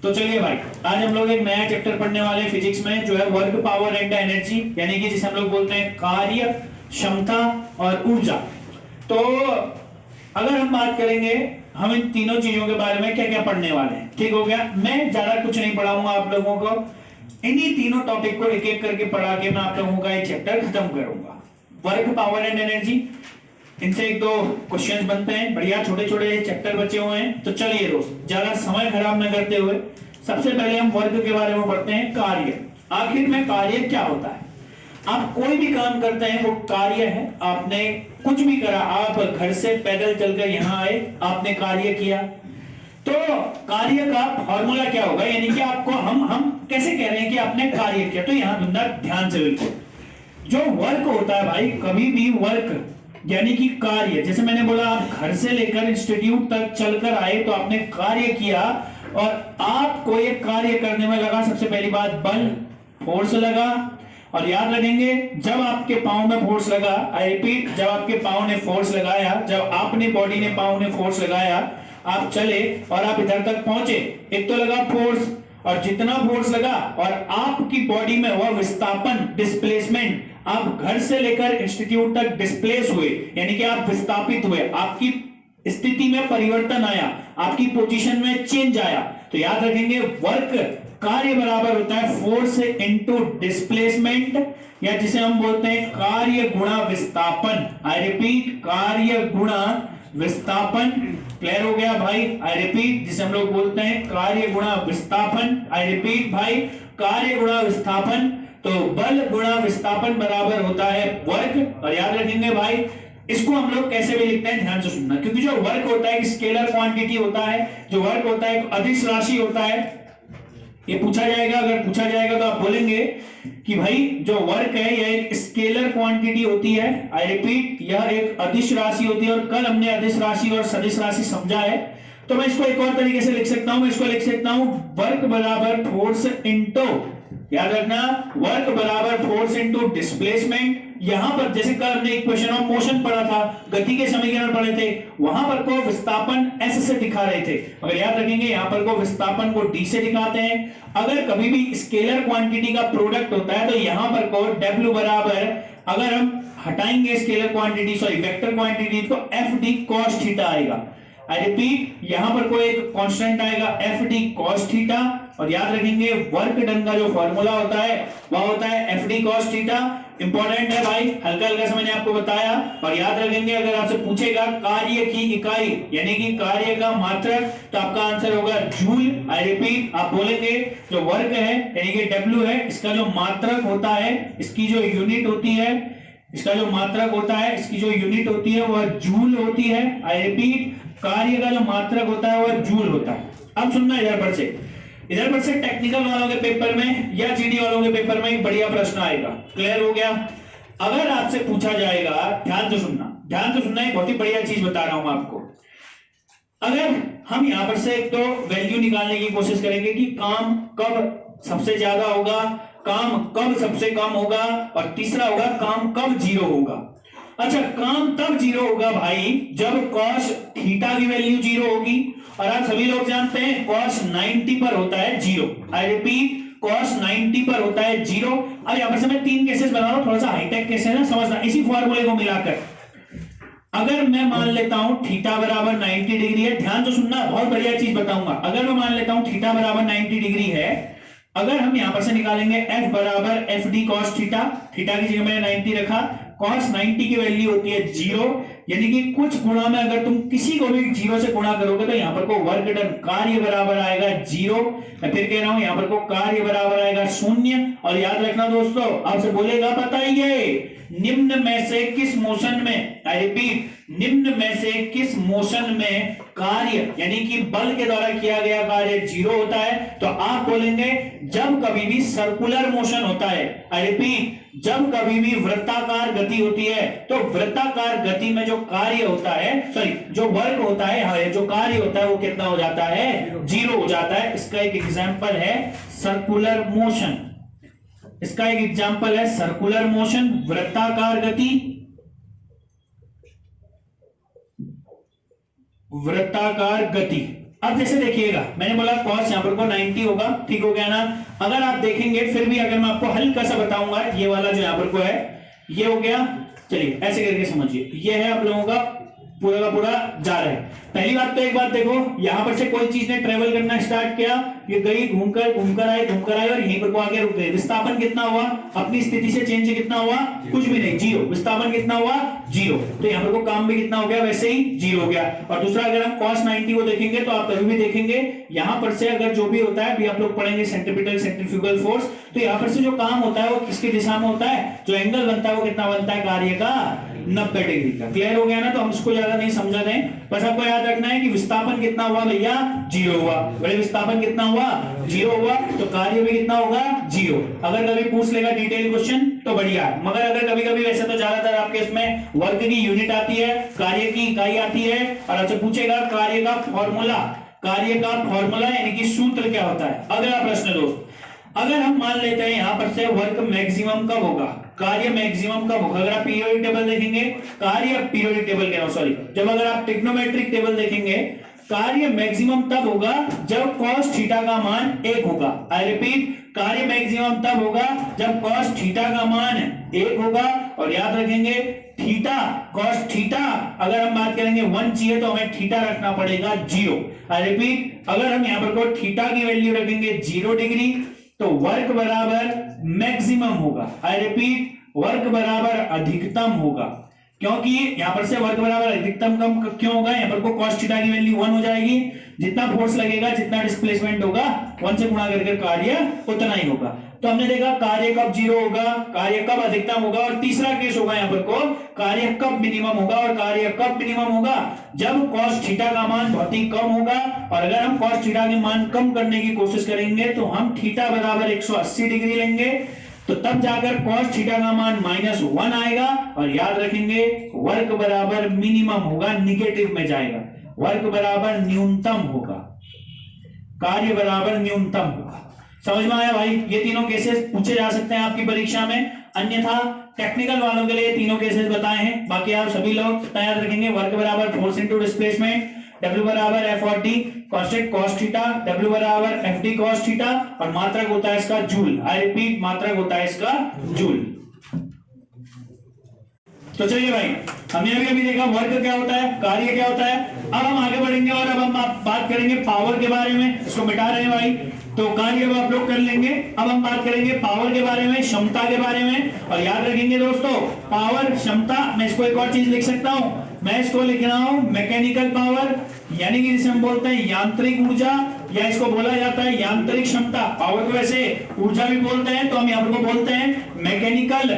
तो चलिए भाई, आज हम लोग एक नया चैप्टर पढ़ने वाले हैं फिजिक्स में, जो है वर्क, पावर एंड एनर्जी, यानी कि जिसे हम लोग बोलते हैं कार्य, क्षमता और ऊर्जा। तो अगर हम बात करेंगे हम इन तीनों चीजों के बारे में क्या क्या पढ़ने वाले हैं, ठीक हो गया। मैं ज्यादा कुछ नहीं पढ़ाऊंगा आप लोगों को, इन्हीं तीनों टॉपिक को एक एक करके पढ़ा के मैं आप लोगों का ये चैप्टर खत्म करूंगा। वर्क, पावर एंड एनर्जी, इनसे एक दो क्वेश्चंस बनते हैं, बढ़िया छोटे छोटे चैप्टर बचे हुए हैं। तो चलिए दोस्त, ज्यादा समय खराब न करते हुए सबसे पहले हम वर्क के बारे में पढ़ते हैं। कार्य, आखिर में कार्य क्या होता है। आप कोई भी काम करते हैं वो कार्य है। आपने कुछ भी करा, आप घर से पैदल चलकर यहाँ आए, आपने कार्य किया, तो कार्य का फॉर्मूला क्या होगा, यानी कि आपको हम कैसे कह रहे हैं कि आपने कार्य किया। तो यहां सुनना ध्यान से, बिल्कुल जो वर्क होता है भाई, कभी भी वर्क यानी कि कार्य, जैसे मैंने बोला आप घर से लेकर इंस्टीट्यूट तक चलकर आए तो आपने कार्य किया, और आपको ये कार्य करने में लगा सबसे पहली बात बल, फोर्स लगा। और याद रखेंगे, जब आपके पांव में फोर्स लगा, आई रिपीट, जब आपके पांव ने फोर्स लगाया, जब आपने बॉडी ने पांव ने फोर्स लगाया, आप चले और आप इधर तक पहुंचे, एक तो लगा फोर्स, और जितना फोर्स लगा और आपकी बॉडी में हुआ विस्थापन, डिस्प्लेसमेंट, आप घर से लेकर इंस्टीट्यूट तक डिस्प्लेस हुए, यानी कि आप विस्थापित हुए, आपकी स्थिति में परिवर्तन आया, आपकी पोजीशन में चेंज आया। तो याद रखेंगे, वर्क कार्य बराबर होता है फोर्स इनटू डिस्प्लेसमेंट, या जिसे हम बोलते हैं कार्य गुणा विस्थापन। आई रिपीट, कार्य गुणा विस्थापन। क्लियर हो गया भाई? आई रिपीट, जिसे हम लोग बोलते हैं कार्य गुणा विस्थापन। आई रिपीट भाई, कार्य गुणा विस्थापन। तो बल गुणा विस्थापन बराबर होता है वर्क। और याद रखेंगे भाई, इसको हम लोग कैसे भी लिखते हैं, ध्यान से सुनना, क्योंकि जो वर्क होता है एक स्केलर क्वांटिटी होता है, जो वर्क होता है एक अदिश राशि होता है। ये पूछा जाएगा, अगर पूछा जाएगा तो आप बोलेंगे कि भाई जो वर्क है यह एक स्केलर क्वांटिटी होती है। आई रिपीट, यह एक अदिश राशि होती है, और कल हमने अदिश राशि और सदिश राशि समझा है। तो मैं इसको एक और तरीके से लिख सकता हूं, मैं इसको लिख सकता हूं वर्क बराबर फोर्स इनटू, याद रखना, वर्क बराबर फोर्स इनटू डिस्प्लेसमेंट। यहां पर जैसे कल हमने इक्वेशन ऑफ मोशन पढ़ा था, गति के समीकरण पढ़े थे, वहां पर को विस्थापन एस से दिखा रहे थे, अगर याद रखेंगे यहां पर को विस्थापन को डी से दिखाते हैं। अगर कभी भी स्केलर क्वांटिटी का प्रोडक्ट होता है तो यहां पर को डब्ल्यू बराबर, अगर हम हटाएंगे scalar quantity, sorry vector quantity, तो एफ डी कॉस थीटा आएगा। आई रिपीट, यहां पर कोई एक कांस्टेंट आएगा एफ डी कॉस थीटा। और याद रखेंगे, वर्क डन का जो फॉर्मूला होता है वह होता है F D cos theta. Important है भाई, हल्का हल्का से मैंने आपको बताया। और याद रखेंगे, अगर आपसे पूछेगा कार्य की इकाई यानी कि कार्य का मात्रक, तो आपका आंसर होगा जूल। आई रिपीट, आप बोलेंगे जो वर्क है यानी कि डब्ल्यू है, इसका जो मात्रक होता है, इसकी जो यूनिट होती है, इसका जो मात्रक होता है, इसकी जो यूनिट होती है वह जूल होती है। आई रिपीट, कार्य का जो मात्रक होता है वह जूल होता है। अब सुनना, इधर पर से टेक्निकल वालों के पेपर में या जीडी वालों के पेपर में एक बढ़िया प्रश्न आएगा। क्लियर हो गया? अगर आपसे पूछा जाएगा, ध्यान से सुनना, एक बहुत ही बढ़िया चीज बता रहा हूं आपको। अगर हम यहां पर से एक तो वैल्यू निकालने की कोशिश करेंगे कि काम कब सबसे ज्यादा होगा, काम कब सबसे कम होगा, और तीसरा होगा काम कब जीरो होगा। अच्छा, काम तब जीरो होगा भाई जब कॉस थीटा की वैल्यू जीरो होगी, और आप सभी लोग जानते हैं कॉस 90 पर होता है जीरो। आई रिपीट, कॉस 90 पर होता है जीरो। अब यहां पर से मैं तीन केसेस बना रहा हूं, थोड़ा सा हाईटेक केस है ना, समझना, इसी फॉर्मूले को मिलाकर। अगर मैं मान लेता हूं थीटा बराबर 90 डिग्री है, ध्यान से सुनना, बहुत बढ़िया चीज बताऊंगा। अगर मैं मान लेता हूं थीटा बराबर 90 डिग्री है, अगर हम यहां पर से निकालेंगे f बराबर F D cos theta, theta की जगह मैंने 90 रखा, cos 90 की वैल्यू होती है जीरो, यानी कि कुछ गुणा में अगर तुम किसी को भी जीरो से गुणा करोगे तो यहां पर को वर्क डन कार्य बराबर आएगा जीरो। मैं फिर कह रहा हूं, यहां पर को कार्य बराबर आएगा शून्य। और याद रखना दोस्तों, आपसे बोलेगा बताइए निम्न में से किस मोशन में, आई रिपीट, निम्न में से किस मोशन में कार्य यानी कि बल के द्वारा किया गया कार्य जीरो होता है। तो आप बोलेंगे जब कभी भी सर्कुलर मोशन होता है। आई रिपीट, जब कभी भी वृत्ताकार गति होती है, तो वृत्ताकार गति में जो कार्य होता है, सॉरी जो वर्क होता है, जो कार्य होता है वो कितना हो जाता है, जीरो हो जाता है। इसका एक एग्जांपल है सर्कुलर मोशन, इसका एक एग्जांपल है सर्कुलर मोशन, वृत्ताकार गति, वृत्ताकार गति। अब जैसे देखिएगा, मैंने बोला cos यहाँ पर को 90 होगा, ठीक हो गया ना। अगर आप देखेंगे फिर भी अगर मैं आपको हल्का सा बताऊंगा, ये वाला जो यहाँ पर को है ये हो गया, चलिए ऐसे करके समझिए, ये है आप लोगों का पूरा का पूरा जा रहा है। पहली बात तो एक बात देखो, यहां पर से कोई चीज ने ट्रेवल करना स्टार्ट किया, ये गई घूमकर आई और यहीं पर को आगे रुक गई। विस्थापन कितना हुआ, अपनी स्थिति से चेंज कितना हुआ, कुछ भी नहीं, जीरो। विस्थापन कितना हुआ, जीरो। तो यहां पर को काम भी कितना हो गया, वैसे ही जीरो हो गया। और दूसरा अगर हम cos 90 को देखेंगे तो आप कभी भी देखेंगे यहां पर से अगर जो भी होता है, अभी आप लोग पढ़ेंगे सेंट्रीपिटल सेंट्रीफ्यूगल फोर्स, तो यहां पर से जो काम होता है वो किसकी दिशा में होता है, जो एंगल बनता है वो कितना बनता है, कार्य का 90 डिग्री का। क्लियर हो गया ना। तो हम इसको ज्यादा नहीं समझा दें, बस आपको याद रखना है कि विस्थापन कितना हुआ भैया, जीरो हुआ। बड़े विस्थापन कितना हुआ, जीरो हुआ, तो कार्य भी कितना होगा, जीरो। अगर कभी पूछ लेगा डिटेल क्वेश्चन तो बढ़िया है, मगर अगर कभी कभी वैसे तो ज्यादातर आपके इसमें वर्क की यूनिट आती है, कार्य की इकाई आती है, और आपसे पूछेगा कार्य का फॉर्मूला यानी कि सूत्र क्या होता है। अगला प्रश्न दोस्त, अगर हम मान लेते हैं यहां पर से वर्क मैक्सिमम कब होगा, कार्य मैक्सिमम कब होगा। अगर आप पीरियोडिक टेबल देखेंगे, कार्य पीरियोडिक टेबल कह रहा हूं सॉरी, जब अगर आप ट्रिग्नोमेट्रिक टेबल देखेंगे, कार्य मैक्सिमम तब होगा जब cos थीटा का मान 1 होगा। आई रिपीट, कार्य मैक्सिमम तब होगा जब cos थीटा का मान 1 होगा। और याद रखेंगे थीटा, cos थीटा अगर हम बात करेंगे 1 चाहिए तो हमें थीटा रखना पड़ेगा 0। आई रिपीट, अगर हम यहां पर को थीटा की वैल्यू रखेंगे 0 डिग्री तो वर्क बराबर मैक्सिमम होगा। आई रिपीट, वर्क बराबर अधिकतम होगा, क्योंकि यहां पर से वर्क बराबर अधिकतम कम क्यों होगा, यहां पर को cos थीटा की वैल्यू 1 हो जाएगी, जितना फोर्स लगेगा, जितना डिस्प्लेसमेंट होगा 1 से गुणा करके कार्य उतना ही होगा। तो हमने देखा कार्य कब जीरो होगा, कार्य कब अधिकतम होगा, और तीसरा केस होगा यहां पर को कार्य कब मिनिमम होगा। और कार्य कब मिनिमम होगा, जब cos थीटा का मान बहुत ही कम होगा। और अगर हम cos थीटा के मान कम करने की कोशिश करेंगे तो हम थीटा बराबर 180 डिग्री लेंगे, तो तब जाकर cos थीटा का मान -1 आएगा। और याद रखेंगे वर्क बराबर मिनिमम होगा, निगेटिव में जाएगा, वर्क बराबर न्यूनतम होगा, कार्य बराबर न्यूनतम होगा। समझ में आया भाई, ये तीनों केसेस पूछे जा सकते हैं आपकी परीक्षा में, अन्यथा टेक्निकल वालों के लिए तीनों केसेस बताए हैं। बाकी आप सभी लोग तैयार रखेंगे, वर्क बराबर फोर्स इनटू डिस्प्लेसमेंट, W बराबर F और D constant cos theta, W बराबर FD cos थीटा, और मात्रक होता है इसका जूल। आई रिपीट, मात्रक होता है इसका जूल। तो चलिए भाई, हमने अभी देखा वर्क क्या होता है, कार्य क्या होता है। अब हम आगे बढ़ेंगे और अब हम बात करेंगे पावर के बारे में। इसको मिटा रहे हैं भाई, तो कार्य अब आप लोग कर लेंगे। अब हम बात करेंगे पावर के बारे में, क्षमता के बारे में। और याद रखेंगे दोस्तों, पावर, क्षमता, मैं इसको एक और चीज लिख सकता हूं, मैं इसको लिख रहा हूं मैकेनिकल पावर, यानी कि जिसे हम बोलते हैं यांत्रिक ऊर्जा, या इसको बोला जाता है यांत्रिक क्षमता। पावर को वैसे ऊर्जा भी बोलते हैं, तो हम यहाँ पर को बोलते हैं मैकेनिकल,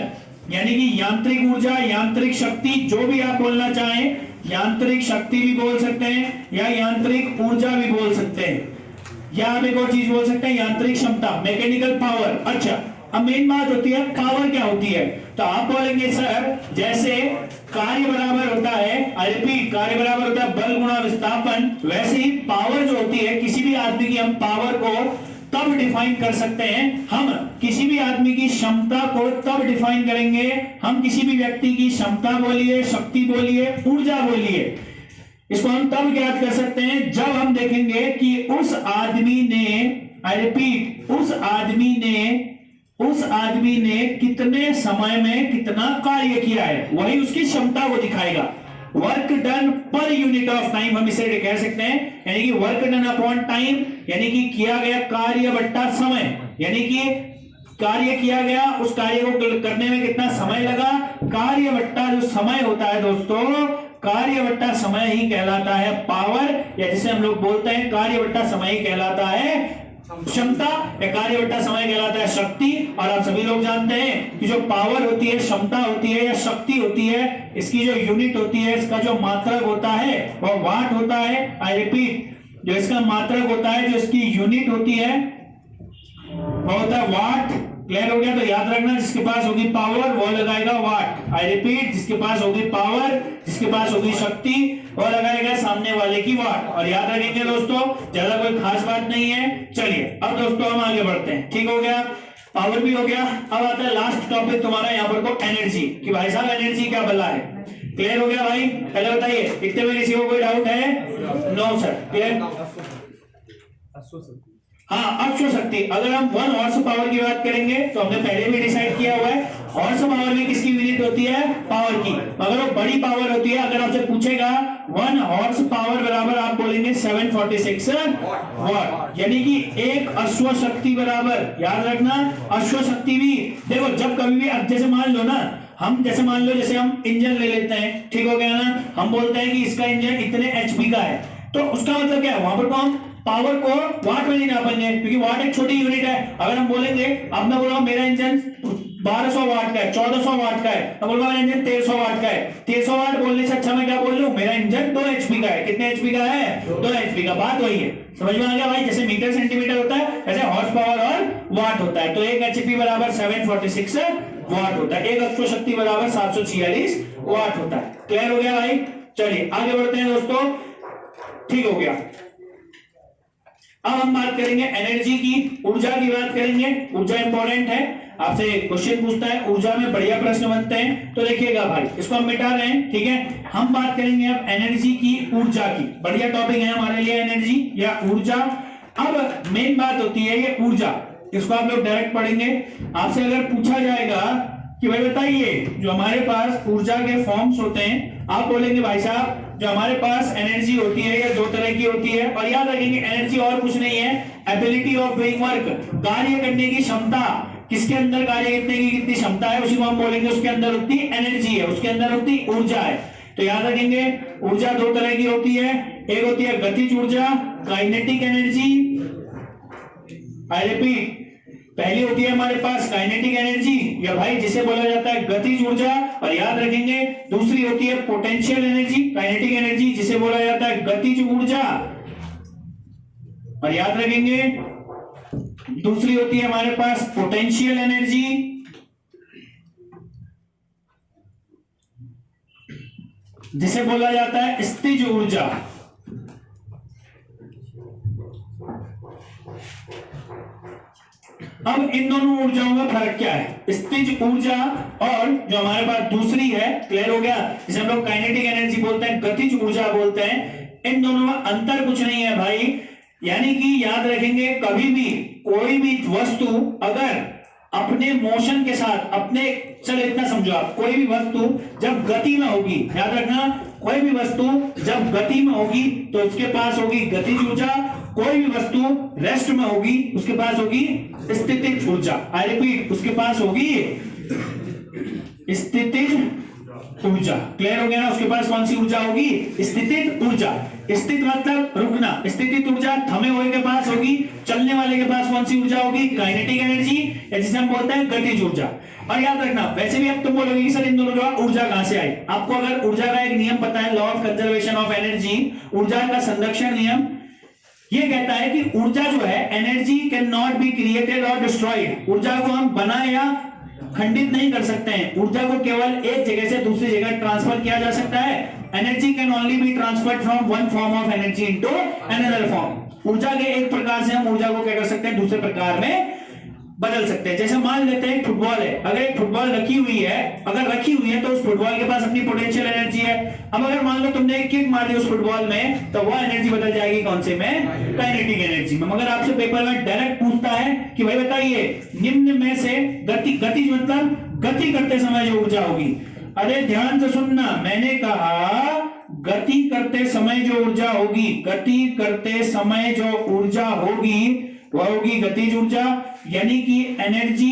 यानी कि यांत्रिक ऊर्जा, यांत्रिक शक्ति, जो भी आप बोलना चाहें, यांत्रिक शक्ति भी बोल सकते हैं या यांत्रिक ऊर्जा भी बोल सकते हैं, या आप एक और चीज बोल सकते हैं यांत्रिक क्षमता, मैकेनिकल पावर। अच्छा, अब मेन बात होती है पावर क्या होती है, तो आप बोलेंगे सर जैसे कार्य बराबर होता है, आई रिपीट, कार्य बराबर होता है बल गुणा विस्थापन, वैसे ही पावर जो होती है किसी भी आदमी की, हम पावर को तब डिफाइन कर सकते हैं, हम किसी भी आदमी की क्षमता को तब डिफाइन करेंगे, हम किसी भी व्यक्ति की क्षमता बोलिए, शक्ति बोलिए, ऊर्जा बोलिए, इसको हम तब ज्ञात कर सकते हैं जब हम देखेंगे कि उस आदमी ने, आई रिपीट, उस आदमी ने कितने समय में कितना कार्य किया है, वही उसकी क्षमता को दिखाएगा। Work done per unit of time हम इसे कह सकते हैं, यानी कि वर्क डन अपॉन टाइम, यानी कि किया गया कार्य बट्टा समय, यानी कि कार्य किया गया, उस कार्य को करने में कितना समय लगा, कार्य बट्टा जो समय होता है दोस्तों, कार्य बट्टा समय ही कहलाता है पावर, या जिसे हम लोग बोलते हैं कार्य बट्टा समय ही कहलाता है क्षमता, या कार्य बट्टा समय कहलाता है शक्ति। और आप सभी लोग जानते हैं कि जो पावर होती है, क्षमता होती है या शक्ति होती है, इसकी जो यूनिट होती है, इसका जो मात्रक होता है वह वाट होता है। आई रिपीट, जो इसका मात्रक होता है, जो इसकी यूनिट होती है वह होता है वाट। क्लियर हो गया, तो याद रखना, जिसके पास होगी पावर वो लगाएगा वाट। आई रिपीट, जिसके पास होगी पावर, जिसके पास होगी शक्ति, वो लगाएगा सामने वाले की वाट। और याद रखेंगे दोस्तों, ज्यादा कोई खास बात नहीं है। चलिए अब दोस्तों हम आगे बढ़ते हैं, ठीक हो गया, पावर भी हो गया। अब आता है लास्ट टॉपिक तुम्हारा यहाँ पर को एनर्जी, कि भाई साहब एनर्जी क्या बला है। क्लियर हो गया भाई, पहले बताइए, इतने में किसी को कोई डाउट है? No sir, clear. हाँ, अश्व शक्ति। अगर हम 1 हॉर्स पावर की बात करेंगे तो हमने पहले भी डिसाइड किया हुआ है, हॉर्स पावर में किसकी यूनिट होती है? पावर की। मगर वो बड़ी पावर होती है। अगर आपसे पूछेगा 1 हॉर्स पावर बराबर, आप बोलेंगे 746 वॉट, यानी कि एक अश्व शक्ति बराबर। याद रखना, अश्व शक्ति भी देखो, जब कभी भी, अब जैसे मान लो ना, हम जैसे मान लो, जैसे हम इंजन ले लेते हैं, ठीक हो गया ना, हम बोलते हैं कि इसका इंजन इतने एचपी का है, तो उसका मतलब क्या है? वहां पर तो हम पावर को वाट में नहीं नापेंगे, क्योंकि वाट एक छोटी यूनिट है। अगर हम बोलेंगे, अब मैं बोल रहा हूं मेरा इंजन 1200 वाट का है, 1400 वाट का है, तो बोल रहा हूं मेरा इंजन 1300 वाट का है। 1300 वाट बोलने से अच्छा मैं क्या बोल लूं? मेरा इंजन 2 एचपी का है। कितने एचपी का है? 2 एचपी का। बात वही है, समझ में आ गया भाई? जैसे मीटर सेंटीमीटर होता है, ऐसे हॉर्स पावर और वाट होता है। तो एक एचपी बराबर 746 वाट होता है, एक अश्व शक्ति बराबर 746 वाट होता है। क्लियर हो गया भाई? चलिए आगे बढ़ते हैं दोस्तों, ठीक हो गया। अब हम बात करेंगे एनर्जी की, ऊर्जा की बात करेंगे। ऊर्जा इंपॉर्टेंट है, आपसे क्वेश्चन पूछता है, ऊर्जा में बढ़िया प्रश्न बनते हैं, तो देखिएगा भाई, इसको हम मिटा रहे हैं, ठीक है। हम बात करेंगे अब एनर्जी की, ऊर्जा की। बढ़िया टॉपिक है हमारे लिए एनर्जी या ऊर्जा। अब मेन बात होती है ये ऊर्जा, इसको आप लोग डायरेक्ट पढ़ेंगे। आपसे अगर पूछा जाएगा कि भाई बताइए, जो हमारे पास ऊर्जा के फॉर्म्स होते हैं, आप बोलेंगे भाई साहब जो हमारे पास एनर्जी होती है ये 2 तरह की होती है। और याद रखेंगे, एनर्जी और कुछ नहीं है, एबिलिटी ऑफ डूइंग वर्क, कार्य करने की क्षमता। किसके अंदर कार्य करने की कितनी क्षमता है, उसी को हम बोलेंगे उसके अंदर उतनी एनर्जी है, उसके अंदर उतनी ऊर्जा है। तो याद रखेंगे, ऊर्जा 2 तरह की होती है, एक होती है गतिज ऊर्जा, काइनेटिक एनर्जी। आई रिपीट, पहली होती है हमारे पास काइनेटिक एनर्जी, या भाई जिसे बोला जाता है गतिज ऊर्जा। और याद रखेंगे, दूसरी होती है पोटेंशियल एनर्जी, काइनेटिक एनर्जी, जिसे बोला जाता है गतिज ऊर्जा। और याद रखेंगे, दूसरी होती है हमारे पास पोटेंशियल एनर्जी, जिसे बोला जाता है स्थिज ऊर्जा। अब इन दोनों ऊर्जाओं में फर्क क्या है? स्थिज ऊर्जा और जो हमारे पास दूसरी है, क्लियर हो गया, जिसे हम लोग काइनेटिक एनर्जी बोलते हैं, गतिज ऊर्जा बोलते हैं, इन दोनों में अंतर कुछ नहीं है भाई। यानी कि याद रखेंगे, कभी भी कोई भी वस्तु अगर अपने मोशन के साथ, अपने, चलो इतना समझो आप, कोई भी वस्तु जब गति में होगी, याद रखना, कोई भी वस्तु जब गति में होगी तो उसके पास होगी गतिज ऊर्जा, कोई भी वस्तु रेस्ट में होगी उसके पास होगी स्थितिज ऊर्जा। आई रिपीट, उसके पास होगी स्थितिज ऊर्जा। क्लियर हो गया ना? उसके पास कौन सी ऊर्जा होगी? स्थितिज ऊर्जा। स्थित मतलब रुकना, स्थितिज ऊर्जा थमे हुए के पास होगी, चलने वाले के पास कौन सी ऊर्जा होगी? काइनेटिक एनर्जी, या जिसे हम बोलते हैं गतिज ऊर्जा। और याद रखना, वैसे भी अब तुम बोलोगे कि सर इन दोनों का ऊर्जा कहां से आई? आपको अगर ऊर्जा का एक नियम पता है, law of conservation of energy, ऊर्जा का संरक्षण नियम, ये कहता है कि ऊर्जा जो है, energy can not be created और डिस्ट्रॉयड। ऊर्जा को हम बनाए या खंडित नहीं कर सकते हैं, ऊर्जा को केवल एक जगह से दूसरी जगह ट्रांसफर किया जा सकता है। Energy can only be transferred from one form of energy into another form. ऊर्जा के एक प्रकार से हम ऊर्जा को क्या कर सकते हैं? दूसरे प्रकार में बदल सकते हैं। जैसे मान लेते हैं फुटबॉल है, अगर एक फुटबॉल रखी हुई है, अगर रखी हुई है तो उस फुटबॉल के पास अपनी पोटेंशियल एनर्जी है। अब अगर मान लो तुमने एक किक मार दी उस फुटबॉल में, तो वह एनर्जी बदल जाएगी कौन से में? काइनेटिक एनर्जी में। मगर आपसे पेपर में डायरेक्ट पूछता है कि भाई बताइए, निम्न में से गति मतलब गति करते समय जो ऊर्जा होगी। अरे ध्यान से सुनना, मैंने कहा गति करते समय जो ऊर्जा होगी, गति करते समय जो ऊर्जा होगी वह होगी गतिज ऊर्जा, यानी कि एनर्जी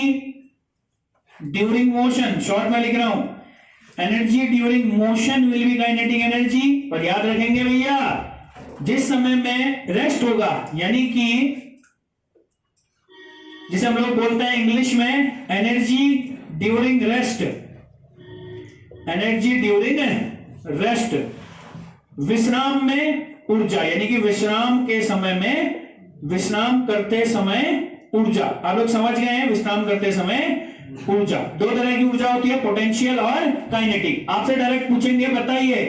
ड्यूरिंग मोशन, शॉर्ट में लिख रहा हूं, energy during motion will be kinetic energy. और याद रखेंगे भैया, जिस समय में रेस्ट होगा, यानी कि जिसे हम लोग बोलते हैं इंग्लिश में energy during rest, energy during rest, विश्राम में ऊर्जा, यानी कि विश्राम के समय में, विश्राम करते समय ऊर्जा। आप लोग समझ गए हैं? विश्राम करते समय ऊर्जा, 2 तरह की ऊर्जा होती है, पोटेंशियल और काइनेटिक। आपसे डायरेक्ट पूछेंगे बताइए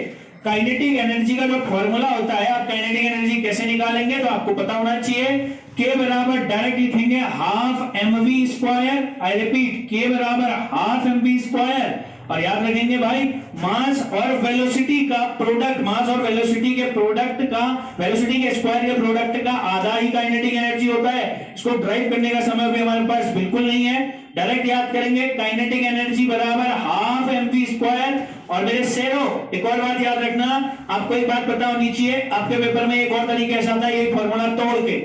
काइनेटिक एनर्जी का जो फॉर्मूला होता है, आप काइनेटिक एनर्जी कैसे निकालेंगे? तो आपको पता होना चाहिए, के बराबर डायरेक्ट लिखेंगे 12 mv स्क्वायर। आई रिपीट, के बराबर 12 mv स्क्वायर। और याद रखेंगे भाई मास और वेलोसिटी का प्रोडक्ट, मास और वेलोसिटी के प्रोडक्ट का, वेलोसिटी के स्क्वायर के प्रोडक्ट का आधा ही काइनेटिक एनर्जी होता है। इसको ड्राइव करने का समय भी हमारे पास बिल्कुल नहीं है, डायरेक्ट याद करेंगे काइनेटिक एनर्जी बराबर हाफ mv स्क्वायर। और मेरे शेरों एक और बात याद रखना, आपको एक बात पता होनी चाहिए, आपके पेपर में एक और तरीके से आता है ये फॉर्मूला तोड़ के।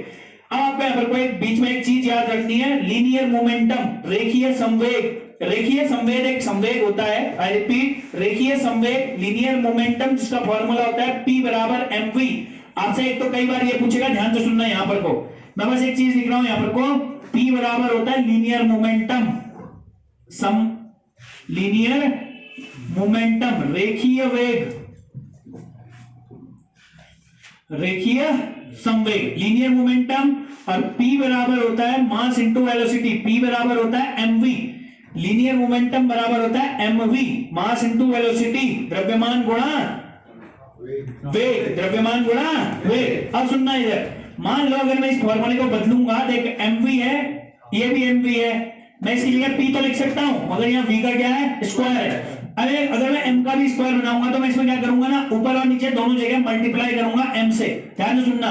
अब आपको यहाँ पर कोई बीच में एक चीज याद रखनी है, लीनियर मोमेंटम, रेखीय संवेग। रेखीय संवेग एक संवेग होता है, आई रिपीट, रेखीय संवेग लीनियर मोमेंटम, जिसका फॉर्मूला होता है P बराबर mv। आपसे एक तो कई बार ये पूछेगा, ध्यान से सुनना यहाँ पर को, मैं बस एक चीज लिख रहा हूं यहाँ पर को, P बराबर होता है लीनियर मोमेंटम, लीनियर मोमेंटम, रेखीय वेग, रेखीय संवेग, लीनियर मोमेंटम। और P बराबर होता है मास इंटू वेलोसिटी, P बराबर होता है mv। लीनियर मोमेंटम बराबर होता है mv, मास इंटू वेलोसिटी, द्रव्यमान गुणा वेग, द्रव्यमान गुणा वेग। अब सुनना इधर, मान लो अगर मैं इस फॉर्मूले को बदलूंगा, देख mv है, ये भी mv है, मैं इसकी जगह p तो लिख सकता हूं, मगर यहाँ v का क्या है, स्क्वायर है। अरे अगर मैं m का भी स्क्वायर बनाऊंगा तो मैं इसमें क्या करूंगा ना, ऊपर और नीचे दोनों जगह मल्टीप्लाई करूंगा m से। ध्यान से सुनना,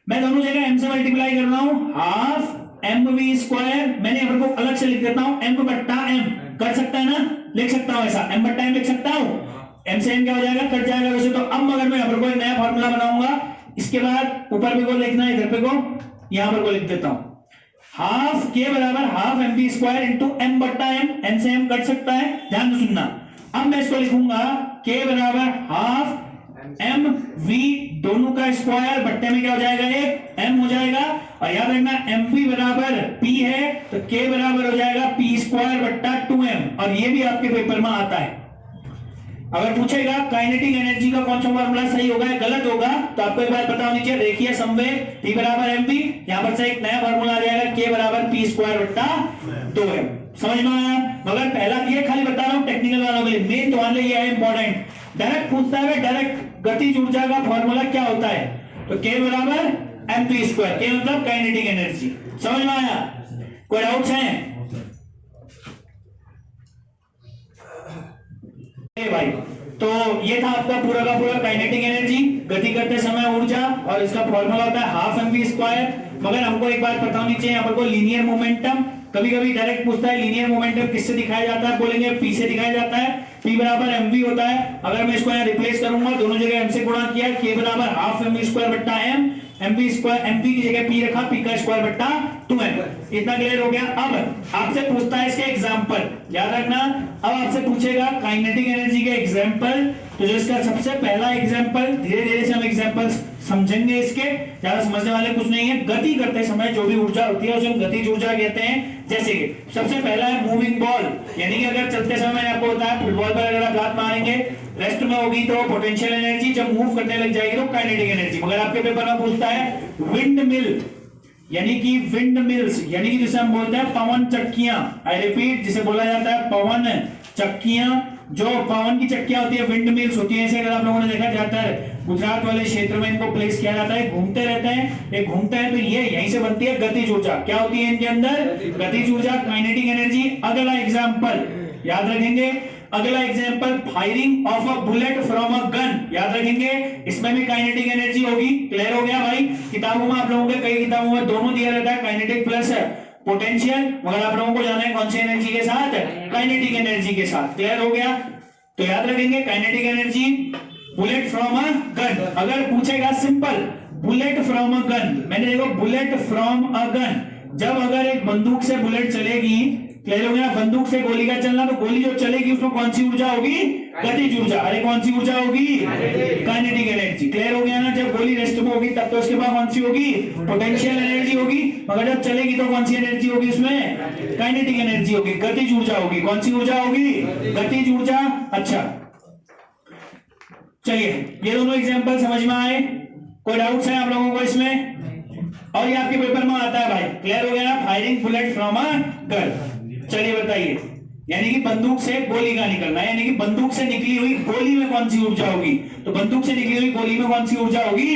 मैं दोनों जगह m से मल्टीप्लाई कर रहा हूं, हाफ mv स्क्वायर, मैंने यहाँ को अलग से लिख देता हूं m बट्टा m, कर सकता है ना, लिख सकता हूं ऐसा, m बट्टा m लिख सकता हूं, m से m क्या हो जाएगा, कट जाएगा वैसे तो। अब अगर मैं यहाँ पर कोई नया फॉर्मूला बनाऊंगा, इसके बाद ऊपर पे को लिखना है, इधर पे को, यहाँ पर को लिख देता हूं, हाफ के बराबर half mv square into m बट्टा m से m कट सकता है, ध्यान से सुनना। अब मैं इसको लिखूंगा k बराबर हाफ mv दोनों का स्क्वायर, बट्टे में क्या हो जाएगा, एक m हो जाएगा। और याद रखना mv बराबर p है तो k बराबर हो जाएगा p स्क्वायर बट्टा 2m, और ये भी आपके पेपर में आता है। अगर पूछेगा काइनेटिक एनर्जी का कौन सा फॉर्मूला सही होगा या गलत होगा, तो आपको एक बात पता होनी चाहिए, रेखीय संवेग P बराबर mv, यहां पर से एक नया फॉर्मूला आ जाएगा k बराबर p स्क्वायर बट्टा 2m। समझ में आया? मगर पहला ये खाली बता रहा हूं टेक्निकल वालों के लिए, मेन तुम्हारे लिए ये है इंपॉर्टेंट। डायरेक्ट पूछता है डायरेक्ट गतिज ऊर्जा का फॉर्मूला क्या होता है, तो k बराबर mv स्क्वायर, k मतलब काइनेटिक एनर्जी। समझ में आया? कोई डाउट्स हैं भाई? तो ये था आपका पूरा का पूरा काइनेटिक एनर्जी, गति करते समय ऊर्जा, और इसका फॉर्मूला होता है हाफ mv स्क्वायर। मगर हमको एक बात पता होनी चाहिए, यहाँ पर को लीनियर मोमेंटम, कभी कभी डायरेक्ट पूछता है लीनियर मोमेंटम किससे दिखाया जाता है, बोलेंगे p से दिखाया जाता है, p बराबर mv होता है। अगर मैं इसको यहाँ रिप्लेस करूंगा, दोनों जगह m से गुणा किया, k बराबर हाफ mv स्क्वायर बट्टा m, mv स्क्वायर mp की जगह p रखा, p का स्क्वायर बट्टा 2m। इतना क्लियर हो गया? अब आपसे पूछता है इसके एग्जांपल, याद रखना, अब आपसे पूछेगा काइनेटिक एनर्जी के एग्जांपल। तो जो इसका सबसे पहला एग्जांपल, धीरे धीरे से हम एग्जांपल्स समझेंगे इसके, ज्यादा समझने वाले कुछ नहीं है। गति करते समय जो भी ऊर्जा होती है उसे हम गतिज ऊर्जा कहते हैं। जैसे कि सबसे पहला है मूविंग बॉल, यानी कि अगर चलते समय मैंने आपको बताया फुटबॉल पर अगर आप हाथ मारेंगे, रेस्ट में होगी तो पोटेंशियल एनर्जी, जब मूव करने लग जाएगी तो काइनेटिक एनर्जी। मगर आपके पेपर में पूछता है विंड मिल, यानी कि विंड मिल्स, यानी कि जिसे हम बोलते हैं पवन चक्कियां, आई रिपीट, जिसे बोला जाता है पवन चक्कियां, जो पवन की चक्कियां होती है विंड मिल्स होती है। ऐसे अगर आप लोगों ने देखा जाता है गुजरात वाले क्षेत्र में इनको प्लेस किया जाता है, घूमते रहते हैं, ये घूमते हैं तो ये यहीं से बनती है गतिज ऊर्जा। क्या होती है इनके अंदर? गतिज ऊर्जा, काइनेटिक एनर्जी। अगला एग्जांपल याद रखेंगे, अगला example firing of a bullet from a gun, याद रखेंगे, इसमें भी काइनेटिक एनर्जी होगी। क्लियर हो गया भाई? किताबों में आप लोगों के कई किताबों में दोनों दिया रहता है, काइनेटिक प्लस पोटेंशियल, मगर आप लोगों को जाना है कौन सी एनर्जी के साथ? काइनेटिक एनर्जी के साथ। क्लियर हो गया? तो याद रखेंगे kinetic energy, bullet from a gun. अगर पूछेगा simple bullet from a gun, मैंने देखो बुलेट फ्रॉम अ गन, जब अगर एक बंदूक से बुलेट चलेगी, क्लियर हो गया, बंदूक से गोली का चलना, तो गोली जो चलेगी उसमें कौन सी ऊर्जा होगी? गतिज ऊर्जा। अरे कौन सी ऊर्जा होगी? Kinetic energy. क्लियर हो गया ना? जब गोली रेस्ट में होगी तब तो उसके बाद कौन सी होगी? पोटेंशियल एनर्जी होगी, मगर जब चलेगी तो कौन सी एनर्जी होगी उसमें? काइनेटिक एनर्जी होगी, गतिज ऊर्जा होगी। कौन सी ऊर्जा होगी? गतिज ऊर्जा। अच्छा चलिए, ये दोनों एग्जांपल समझ में आए? कोई डाउट्स है आप लोगों को इसमें? और ये आपके पेपर में आता है भाई। क्लियर हो गया ना? Firing bullet from a gun. चलिए बताइए, यानी कि बंदूक से गोली का निकलना, यानी कि बंदूक से निकली हुई गोली में कौन सी ऊर्जा होगी? तो बंदूक से निकली हुई गोली में कौन सी ऊर्जा होगी?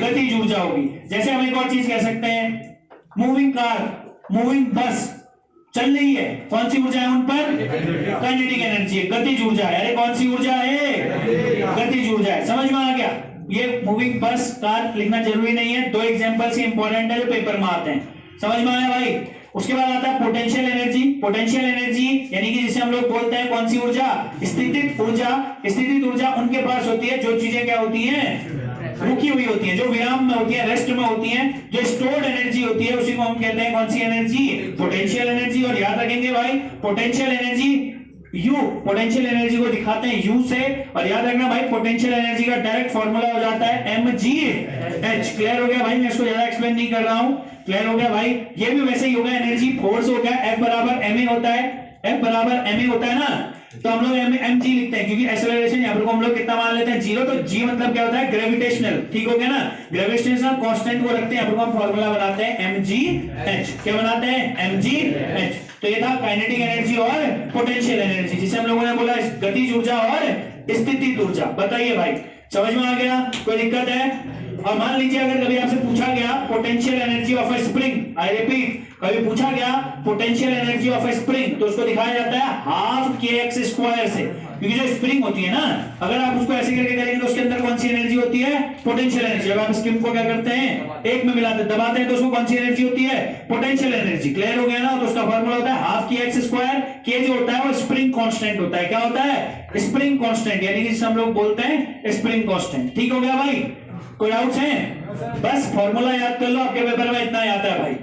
गतिज ऊर्जा होगी। जैसे हम एक और चीज कह सकते हैं, मूविंग कार, मूविंग बस, चल रही है, कौन सी ऊर्जा है उन पर? काइनेटिक एनर्जी है, गतिज ऊर्जा है। अरे कौन सी ऊर्जा है? गतिज ऊर्जा है। समझ में आ गया? ये मूविंग बस कार लिखना जरूरी नहीं है, दो एग्जांपल्स ही इंपॉर्टेंट है जो पेपर में आते हैं। समझ में आया भाई? उसके बाद आता है पोटेंशियल एनर्जी। पोटेंशियल एनर्जी यानी कि जिसे हम लोग बोलते हैं कौन सी ऊर्जा? स्थितिज ऊर्जा। स्थितिज ऊर्जा उनके पास होती है जो चीजें क्या होती हैं? रुकी हुई होती है, जो विराम में होती है, रेस्ट में होती है, जो स्टोर्ड एनर्जी होती है, उसी को हम कहते हैं कौन सी एनर्जी? Potential energy. और याद रखेंगे भाई, potential energy you, potential energy को दिखाते हैं यू से। और याद रखना भाई, पोटेंशियल एनर्जी का डायरेक्ट फॉर्मूला हो जाता है mgh। क्लियर हो गया भाई? मैं इसको ज्यादा एक्सप्लेन नहीं कर रहा हूं, क्लियर हो गया भाई? ये भी वैसे ही होगा, एनर्जी फोर्स हो गया, F बराबर ma होता है, F बराबर ma होता है ना, तो हम लोग mg लिखते हैं क्योंकि एक्सेलरेशन यहाँ पर हम लोग कितना मान लेते हैं? 0। तो g मतलब क्या होता है? ग्रेविटेशनल। ठीक हो गया ना? ग्रेविटेशनल कांस्टेंट को रखते हैं, यहाँ पर हम फॉर्मूला बनाते हैं mgh। क्या बनाते हैं? mgh। तो ये था काइनेटिक एनर्जी और पोटेंशियल एनर्जी, जिसे हम लोगों ने बोला गतिज ऊर्जा और स्थितिज ऊर्जा। बताइए भाई, समझ में आ गया? कोई दिक्कत है? और मान लीजिए अगर कभी आपसे पूछा गया potential energy of A spring, I repeat, कभी पूछा गया potential energy of A spring, तो उसको दिखाया जाता है हाफ kx स्क्वायर से, क्योंकि जो स्प्रिंग होती है ना, अगर आप उसको ऐसे करके करेंगे तो उसके अंदर कौन सी एनर्जी होती है? Potential energy. जब आप स्प्रिंग को क्या करते हैं? एक में मिलाते दबाते हैं तो उसको कौन सी एनर्जी होती है? Potential energy. क्लियर हो गया ना? तो उसका फॉर्मूला होता है हाफ kx स्क्वायर। k जो होता है वो स्प्रिंग कांस्टेंट होता है। क्या होता है? स्प्रिंग कांस्टेंट, यानी कि जिसे हम लोग बोलते हैं स्प्रिंग कांस्टेंट। ठीक हो गया भाई? कोई डाउट्स हैं? बस फॉर्मूला याद कर लो, आपके पेपर में इतना ही आता है भाई।